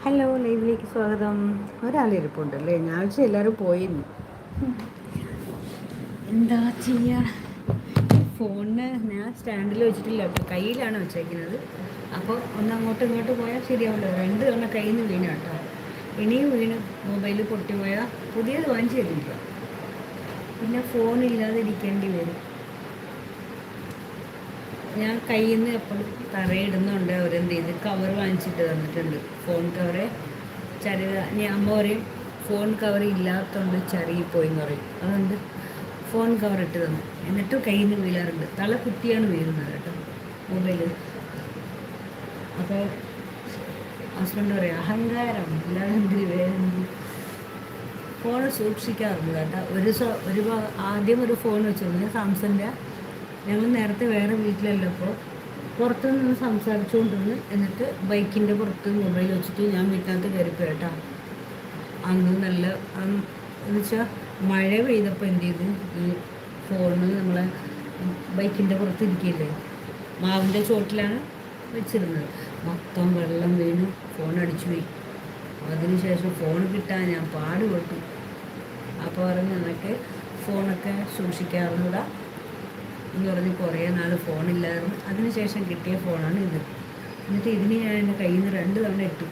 Hello, ലൈവിലേക്ക് സ്വാഗതം. ഒരാളിരിപ്പുണ്ടല്ലേ? ഞാൻ വെച്ചാൽ എല്ലാവരും പോയിരുന്നു. എന്താ ചെയ്യുക? ഫോണിന് ഞാൻ സ്റ്റാൻഡിൽ വെച്ചിട്ടില്ല കേട്ടോ, കയ്യിലാണ് വെച്ചേക്കുന്നത്. അപ്പോൾ ഒന്ന് അങ്ങോട്ടും ഇങ്ങോട്ടും പോയാൽ ശരിയാവില്ല. 2 തവണ കയ്യിൽ നിന്ന് വീണു കേട്ടോ. ഇനിയും വീണ് മൊബൈൽ പൊട്ടിപ്പോയാൽ പുതിയത് വാങ്ങിച്ചു തരില്ല. പിന്നെ ഫോണില്ലാതെ ഇരിക്കേണ്ടി വരും. ഞാൻ കയ്യിൽ നിന്ന് എപ്പോഴും തറയിടുന്നുണ്ട്. അവരെന്ത് ചെയ്ത് കവർ വാങ്ങിച്ചിട്ട് തന്നിട്ടുണ്ട്. ഫോൺ കവറ് ഞാൻ അമ്മ പറയും ഫോൺ കവർ ഇല്ലാത്തതുകൊണ്ട് ചരിപ്പോയി എന്ന് പറയും. അതുകൊണ്ട് ഫോൺ കവർ ഇട്ട് തന്നു. എന്നിട്ടും കയ്യിൽ നിന്ന് വീഴാറുണ്ട്. തല കുത്തിയാണ് വീഴുന്നത് കേട്ടോ മൊബൈല്. അപ്പോൾ ഹസ്ബൻഡ് പറയും അഹങ്കാരം അല്ലാതെ എന്തിന് വേറെ ഫോൺ സൂക്ഷിക്കാറുണ്ട് കേട്ടോ. ആദ്യം ഒരു ഫോൺ വെച്ചിരുന്നു സാംസങ്ങിൻ്റെ. ഞങ്ങൾ നേരത്തെ വേറെ വീട്ടിലല്ലപ്പോൾ പുറത്തു നിന്ന് സംസാരിച്ചുകൊണ്ടിരുന്ന് എന്നിട്ട് ബൈക്കിൻ്റെ പുറത്ത് മൊബൈൽ വെച്ചിട്ട് ഞാൻ വീട്ടിനകത്ത് കയറിപ്പോയി കേട്ടോ. അന്ന് നല്ല എന്ന് വെച്ചാൽ മഴ പെയ്തപ്പോൾ എന്ത് ചെയ്ത് ഈ ഫോണ് നമ്മളെ ബൈക്കിൻ്റെ പുറത്ത് ഇരിക്കില്ലേ, മാവിൻ്റെ ചോട്ടിലാണ് വെച്ചിരുന്നത്. മൊത്തം വെള്ളം വീണ് ഫോൺ അടിച്ചു പോയി. അതിനുശേഷം ഫോൺ കിട്ടാൻ ഞാൻ പാടുപെട്ടു. അപ്പോൾ പറഞ്ഞ് എനിക്ക് ഫോണൊക്കെ സൂക്ഷിക്കാറുകൂടാ എന്ന് പറഞ്ഞ് കുറേ നാൾ ഫോണില്ലായിരുന്നു. അതിനുശേഷം കിട്ടിയ ഫോണാണ് ഇത്. എന്നിട്ട് ഇതിന് ഞാൻ എൻ്റെ കയ്യിൽ നിന്ന് 2 തവണ ഇട്ടു.